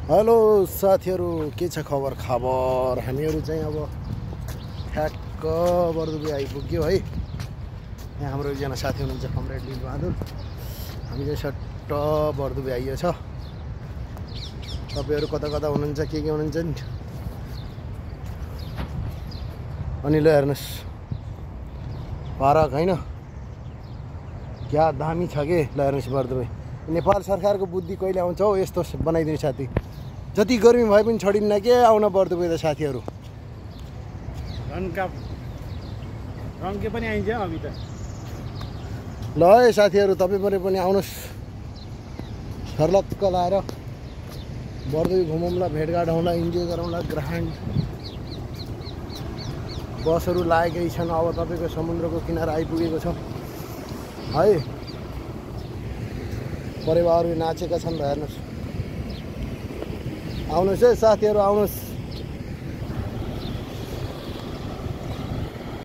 Hello साथीहरु, के छ खबर? हामीहरु चाहिँ अब ठ्याक्क बर्दुबी आइपुग्यो है। यहाँ हाम्रो एकजना साथी हुनुहुन्छ कमरेड लीलबहादुर। हामी चाहिँ सट्ट बर्दुबी आइयो छ। तपाईहरु कता कता हुनुहुन्छ, के हुनुहुन्छ नि? अनि ल हेर्नुस्, पार्क हैन क्या दामी छ के। ल हेर्नुस् बर्दुबी। नेपाल सरकारको बुद्धि कहिले आउँछ हौ यस्तो बनाइदिनु साथी। जति गर्मी भए पनि छोडिन्न के आउन बर्दुबी त साथीहरु। रङ्के पनि आइन्छ अभी त। ल है साथीहरु, तपाईहरु पनि आउनुस्, सर्लक्क लाएर बर्दुबी घुमौँला, भेटघाट हौँला, इन्जोय गरौँला। ग्रान्ड बसहरु लागेकै छन्। अब तपाईको समुद्रको किनारा आइपुगेको छ है। परिवारहरु नाचेका छन्। हेर्नुस्, आउनुस् है साथीहरु, आउनुस्।